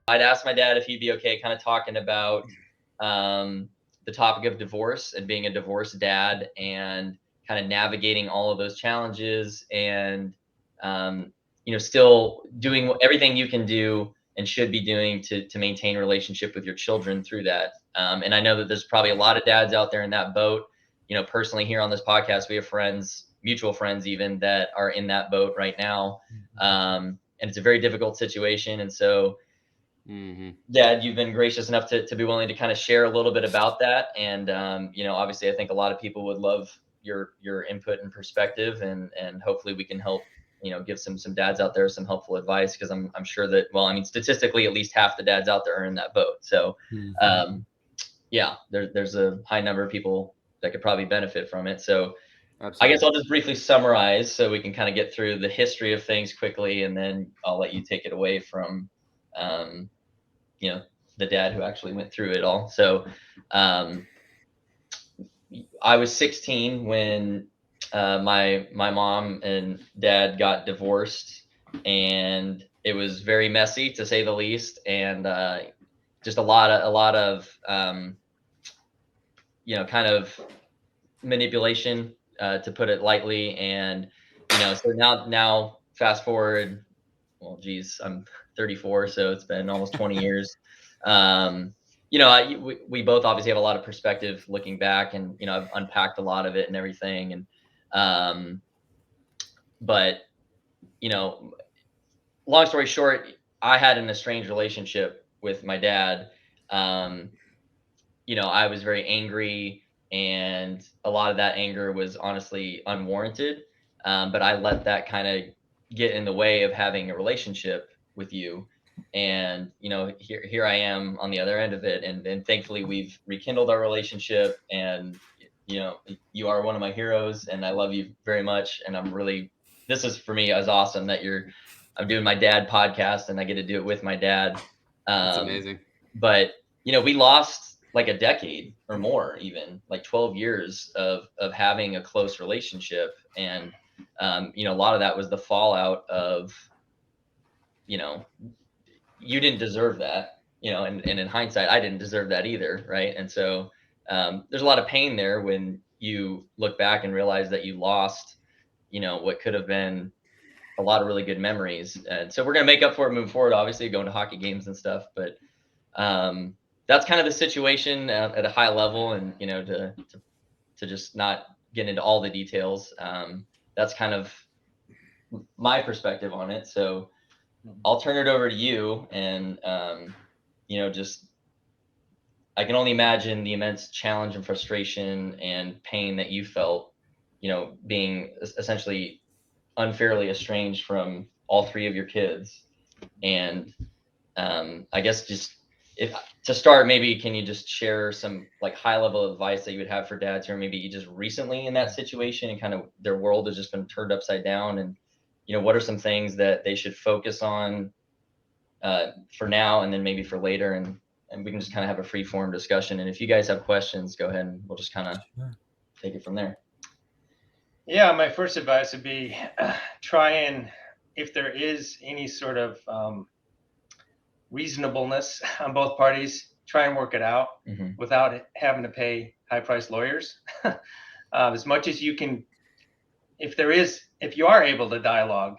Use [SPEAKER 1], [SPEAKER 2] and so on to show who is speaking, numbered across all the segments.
[SPEAKER 1] I'd ask my dad if he'd be okay kind of talking about the topic of divorce and being a divorced dad and kind of navigating all of those challenges and, still doing everything you can do and should be doing to maintain relationship with your children through that. And I know that there's probably a lot of dads out there in that boat. Personally here on this podcast, we have friends, mutual friends even, that are in that boat right now. And it's a very difficult situation. And so, Dad, you've been gracious enough to be willing to kind of share a little bit about that. And, obviously I think a lot of people would love your input and perspective, and hopefully we can help, give some dads out there some helpful advice. Cause I'm sure that, well, I mean, statistically, at least half the dads out there are in that boat. So, yeah, there's a high number of people that could probably benefit from it. So I guess I'll just briefly summarize so we can kind of get through the history of things quickly, and then I'll let you take it away from, um, the dad who actually went through it all. So, I was 16 when my mom and dad got divorced, and it was very messy to say the least, and just a lot of kind of manipulation, to put it lightly. And so now fast forward, well, geez, I'm 34, so it's been almost 20 years. Um, we both obviously have a lot of perspective looking back, and I've unpacked a lot of it and everything. And um, but you know, long story short, I had an estranged relationship with my dad. Um, I was very angry, and a lot of that anger was honestly unwarranted. But I let that kind of get in the way of having a relationship with you. And here I am on the other end of it, and thankfully we've rekindled our relationship. And you are one of my heroes, and I love you very much. And this is for me as awesome that I'm doing my dad podcast, and I get to do it with my dad.
[SPEAKER 2] That's
[SPEAKER 1] Um,
[SPEAKER 2] amazing.
[SPEAKER 1] but we lost like a decade or more, even like 12 years of having a close relationship. And a lot of that was the fallout of, you didn't deserve that, and in hindsight, I didn't deserve that either, right? And so there's a lot of pain there when you look back and realize that you lost, what could have been a lot of really good memories. And so we're going to make up for it moving forward, obviously going to hockey games and stuff. But that's kind of the situation at a high level. And to just not get into all the details, that's kind of my perspective on it. So I'll turn it over to you. And just, I can only imagine the immense challenge and frustration and pain that you felt, being essentially unfairly estranged from all three of your kids. And I guess just, if to start, maybe can you just share some like high level advice that you would have for dads who are maybe just recently in that situation, and kind of their world has just been turned upside down? And what are some things that they should focus on for now, and then maybe for later? And we can just kind of have a free form discussion. And if you guys have questions, go ahead, and we'll just kind of take it from there.
[SPEAKER 3] Yeah, my first advice would be try and, if there is any sort of reasonableness on both parties, try and work it out without having to pay high-priced lawyers. As much as you can, if you are able to dialogue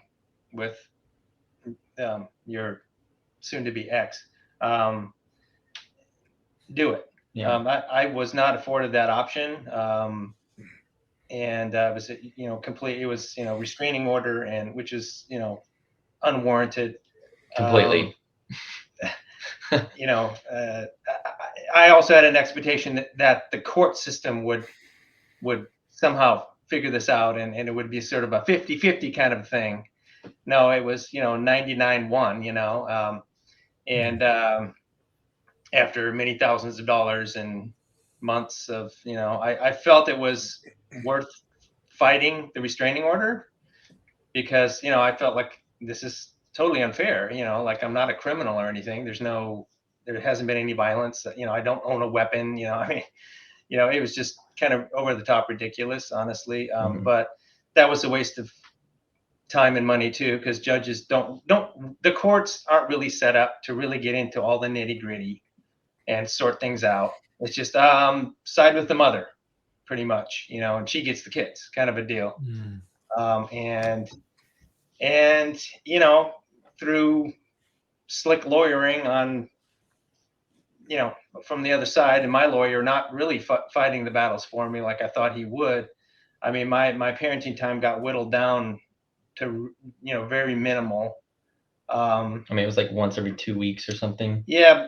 [SPEAKER 3] with your soon-to-be ex, do it.
[SPEAKER 1] Yeah.
[SPEAKER 3] I was not afforded that option. And it was, complete. It was, restraining order, and which is, unwarranted.
[SPEAKER 1] Completely.
[SPEAKER 3] I also had an expectation that the court system would somehow figure this out, and it would be sort of a 50-50 kind of thing. No, it was 99-1. And after many thousands of dollars and months of, I felt it was worth fighting the restraining order, because I felt like this is totally unfair. Like, I'm not a criminal or anything. There hasn't been any violence. I don't own a weapon. I mean, it was just kind of over the top ridiculous, honestly. But that was a waste of time and money too, because judges the courts aren't really set up to really get into all the nitty gritty and sort things out. It's just side with the mother, pretty much, and she gets the kids, kind of a deal.
[SPEAKER 2] Mm.
[SPEAKER 3] And through slick lawyering on, from the other side, and my lawyer not really fighting the battles for me like I thought he would. I mean, my parenting time got whittled down to very minimal.
[SPEAKER 1] I mean, it was like once every 2 weeks or something.
[SPEAKER 3] Yeah.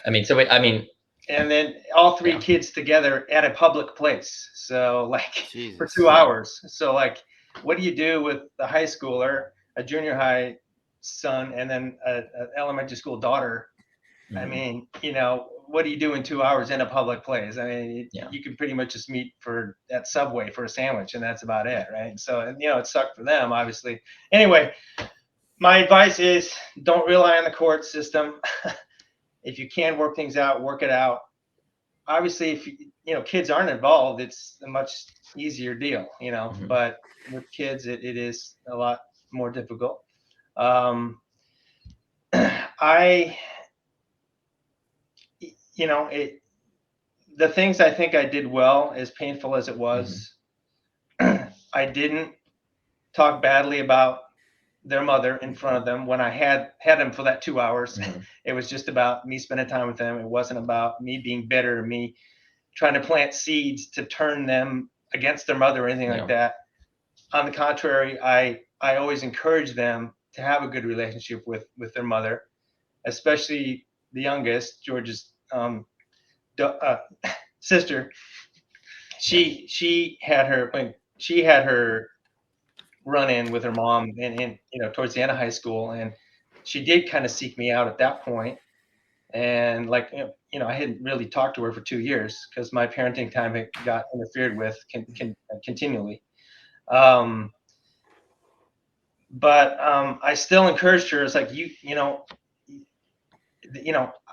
[SPEAKER 1] I mean, so I mean,
[SPEAKER 3] and then all three
[SPEAKER 1] Yeah.
[SPEAKER 3] kids together at a public place. So like
[SPEAKER 2] Jesus.
[SPEAKER 3] for 2 hours. So like, what do you do with the high schooler, a junior high son, and then an elementary school daughter? I
[SPEAKER 1] Mhm.
[SPEAKER 3] mean, what do you do in 2 hours in a public place? I mean,
[SPEAKER 1] Yeah.
[SPEAKER 3] you can pretty much just meet at Subway for a sandwich, and that's about it, right? So, it sucked for them, obviously. Anyway, my advice is don't rely on the court system. If you can work things out, work it out. Obviously, if kids aren't involved, it's a much easier deal,
[SPEAKER 1] Mhm.
[SPEAKER 3] But with kids, it is a lot more difficult. I, the things I think I did well, as painful as it was, I didn't talk badly about their mother in front of them when I had them for that 2 hours.
[SPEAKER 1] Mhm.
[SPEAKER 3] It was just about me spending time with them. It wasn't about me being bitter, me trying to plant seeds to turn them against their mother or anything
[SPEAKER 1] Yeah.
[SPEAKER 3] like that. On the contrary, I always encourage them to have a good relationship with their mother, especially the youngest, George's sister. She had her run in with her mom and towards the end of high school, and she did kind of seek me out at that point. And like I hadn't really talked to her for 2 years because my parenting time had got interfered with continually. But I still encouraged her. It's like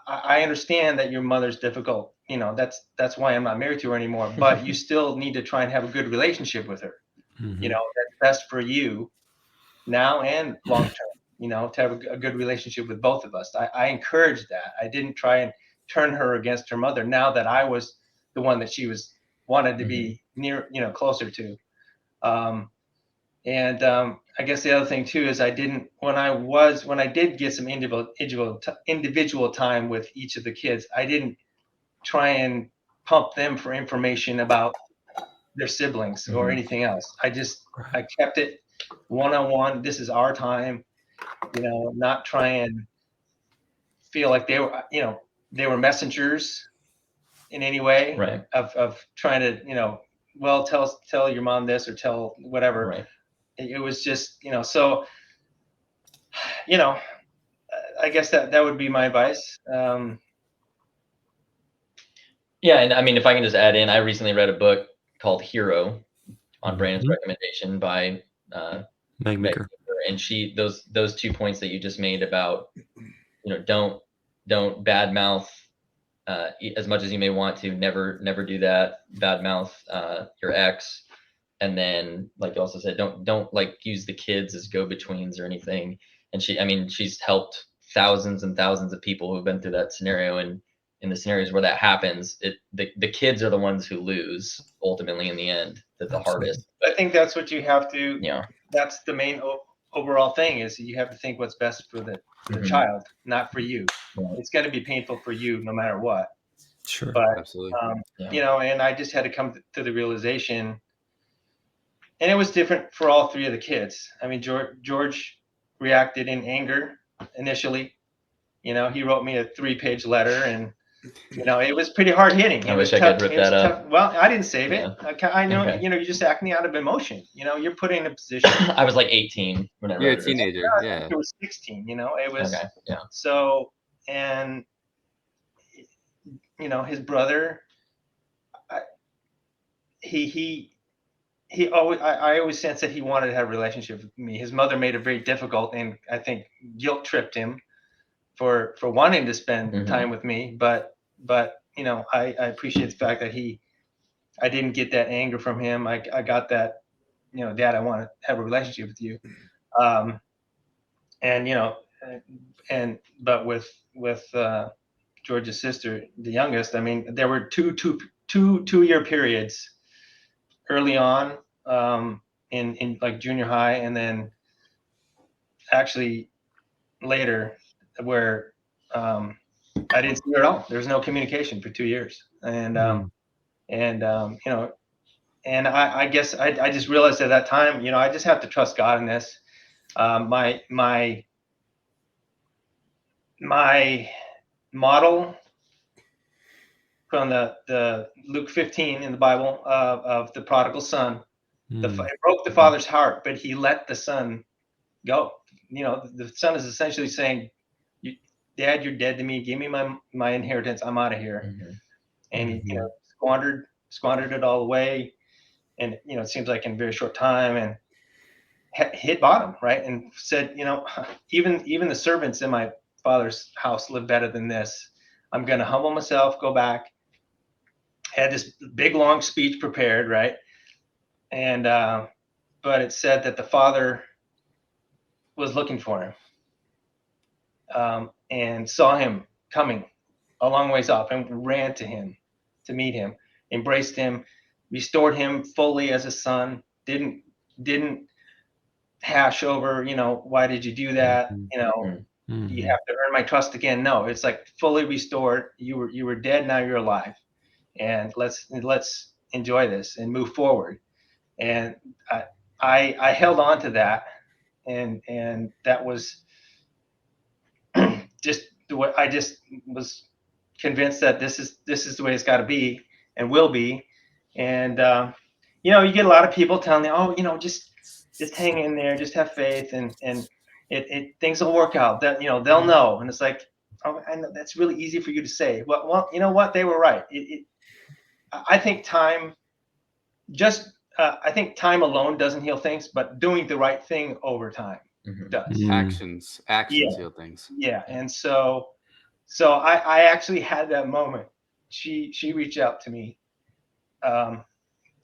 [SPEAKER 3] I understand that your mother's difficult. That's why I'm not married to her anymore. But you still need to try and have a good relationship with her.
[SPEAKER 2] Mhm.
[SPEAKER 3] That's best for you now and long term. To have a good relationship with both of us. I encouraged that. I didn't try and turn her against her mother. Now that I was the one that she wanted to be near, closer to. And I guess the other thing too is I didn't when I did get some individual time with each of the kids, I didn't try and pump them for information about their siblings or anything else. I kept it one-on-one. This is our time, not try and feel like they were messengers in any way
[SPEAKER 1] Right.
[SPEAKER 3] of trying to, well, tell your mom this or tell whatever.
[SPEAKER 1] Right.
[SPEAKER 3] It was just, so, I guess that would be my advice.
[SPEAKER 1] Yeah, and I mean, if I can just add in, I recently read a book called Hero on Brandon's
[SPEAKER 2] Mhm.
[SPEAKER 1] recommendation by
[SPEAKER 2] Meg
[SPEAKER 1] Meg
[SPEAKER 2] Maker.
[SPEAKER 1] Maker, and those 2 points that you just made about don't badmouth as much as you may want to. Never do that. Badmouth your ex, and then like you also said, don't like use the kids as go-betweens or anything. And I mean, she's helped thousands and thousands of people who've been through that scenario, and in the scenarios where that happens, the kids are the ones who lose ultimately in the end. The
[SPEAKER 2] Absolutely.
[SPEAKER 1] hardest.
[SPEAKER 3] I think that's what you have to.
[SPEAKER 1] Yeah.
[SPEAKER 3] That's the main overall thing is you have to think what's best for the child, not for you.
[SPEAKER 1] Right.
[SPEAKER 3] It's going to be painful for you no matter what.
[SPEAKER 2] Sure.
[SPEAKER 3] But
[SPEAKER 2] Absolutely.
[SPEAKER 3] and I just had to come to the realization, and it was different for all three of the kids. I mean, George reacted in anger initially. He wrote me a 3-page letter, and it was pretty hard hitting.
[SPEAKER 1] I
[SPEAKER 3] It was
[SPEAKER 1] wish I
[SPEAKER 3] tough.
[SPEAKER 1] could rip
[SPEAKER 3] It was
[SPEAKER 1] that
[SPEAKER 3] tough.
[SPEAKER 1] up.
[SPEAKER 3] Well, I didn't save it.
[SPEAKER 1] Yeah.
[SPEAKER 3] I know.
[SPEAKER 1] Okay.
[SPEAKER 3] You're just acting out of emotion. You're put in a position.
[SPEAKER 1] I was like 18 when I
[SPEAKER 2] You're
[SPEAKER 1] wrote
[SPEAKER 2] a
[SPEAKER 1] it.
[SPEAKER 2] teenager.
[SPEAKER 3] I
[SPEAKER 2] Yeah.
[SPEAKER 3] think it was 16. It was
[SPEAKER 1] Okay. Yeah.
[SPEAKER 3] so, and his brother, he always. I always sensed that he wanted to have a relationship with me. His mother made it very difficult, and I think guilt tripped him for wanting to spend time with me. But I appreciate the fact that I didn't get that anger from him. I got that, Dad, I want to have a relationship with you. And but with George's sister, the youngest, I mean, there were two-year periods early on, in like junior high, and then actually later, where I didn't see her at all. There was no communication for 2 years, and and I guess I just realized at that time, I just have to trust God in this. My model from the Luke 15 in the Bible, of the prodigal son. It broke the father's heart, but he let the son go. The son is essentially saying, "Dad, you're dead to me. Give me my inheritance. I'm out of here."
[SPEAKER 1] Mhm.
[SPEAKER 3] And he, squandered it all away, and it seems like in a very short time, and hit bottom, right? And said, even the servants in my father's house live better than this. I'm going to humble myself, go back. Had this big long speech prepared, right? And but it said that the father was looking for him, and saw him coming a long ways off, and ran to him to meet him, embraced him, restored him fully as a son. Didn't hash over, why did you do that?
[SPEAKER 1] Mhm.
[SPEAKER 3] Do you have to earn my trust again? No, it's like fully restored. You were dead, now you're alive, and let's enjoy this and move forward. And I held on to that, and that was just the way. I just was convinced that this is the way it's got to be and will be. And you get a lot of people telling you, oh, just hang in there, just have faith, and things will work out. That they'll know. And it's like, oh, I know that's really easy for you to say. Well, you know what? They were right. I think time just I think time alone doesn't heal things, but doing the right thing over time
[SPEAKER 1] Mhm.
[SPEAKER 3] does.
[SPEAKER 2] Actions
[SPEAKER 3] Yeah,
[SPEAKER 2] heal things.
[SPEAKER 3] yeah. And so I actually had that moment. She reached out to me. Um,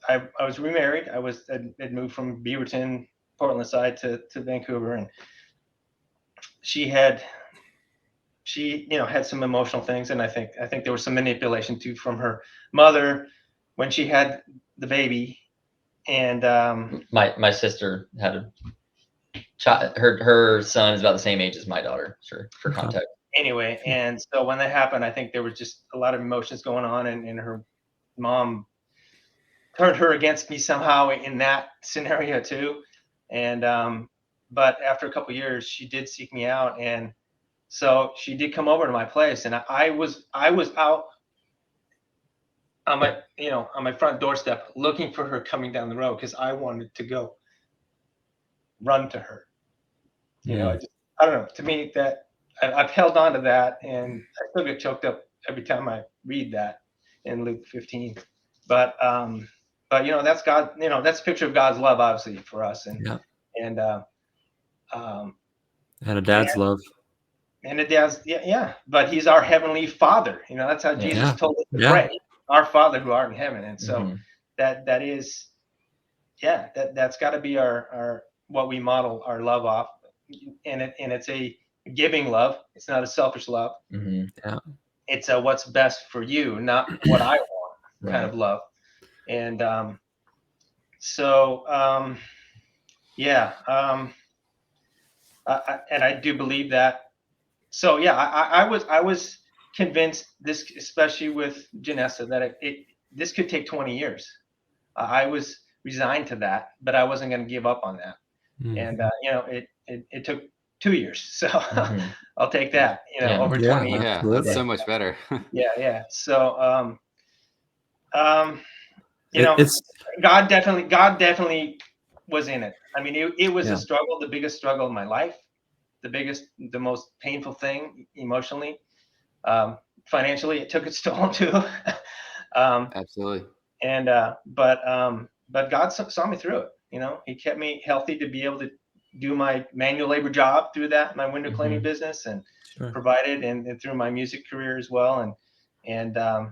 [SPEAKER 3] I was remarried. Had moved from Beaverton, Portland side to Vancouver, and she had had some emotional things, and I think there was some manipulation too from her mother when she had the baby. And
[SPEAKER 1] My sister had a child. Her son is about the same age as my daughter. Sure, for context.
[SPEAKER 3] anyway, and so when that happened, I think there was just a lot of emotions going on, and her mom turned her against me somehow in that scenario too. And but after a couple of years, she did seek me out, and so she did come over to my place, and I was out on my front doorstep looking for her coming down the road, because I wanted to go run to her. I don't know. To me, that I've held on to that, and I still get choked up every time I read that in Luke 15. But that's God. That's a picture of God's love, obviously, for us, and um,
[SPEAKER 4] And a dad's love.
[SPEAKER 3] and it does, yeah. But He's our heavenly Father. That's how Jesus told us to pray, our Father who art in heaven. And so that is, that's got to be our what we model our love off, and it's a giving love. It's not a selfish love. It's a what's best for you, not what I want kind of love. And so yeah, and I do believe that. So yeah, I was convinced this, especially with Janessa, that this could take 20 years. I was resigned to that, but I wasn't going to give up on that. And it took 2 years, so I'll take that. Over 20 years.
[SPEAKER 2] Yeah, that's so much better.
[SPEAKER 3] Yeah. So
[SPEAKER 4] It's
[SPEAKER 3] God definitely was in it. I mean, it was a struggle, the biggest struggle of my life, the most painful thing emotionally. Financially, it took its toll too.
[SPEAKER 2] Absolutely.
[SPEAKER 3] And but God saw me through it. He kept me healthy to be able to do my manual labor job through that, my window cleaning business, and provided, and through my music career as well. And I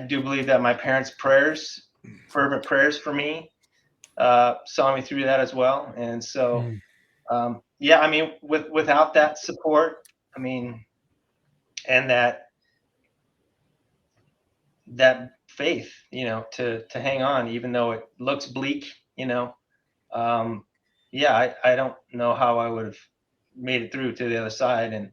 [SPEAKER 3] do believe that my parents' fervent prayers for me, saw me through that as well. And so, yeah, I mean, without that support, I mean, and that faith, to hang on, even though it looks bleak, um, yeah, I don't know how I would have made it through to the other side. And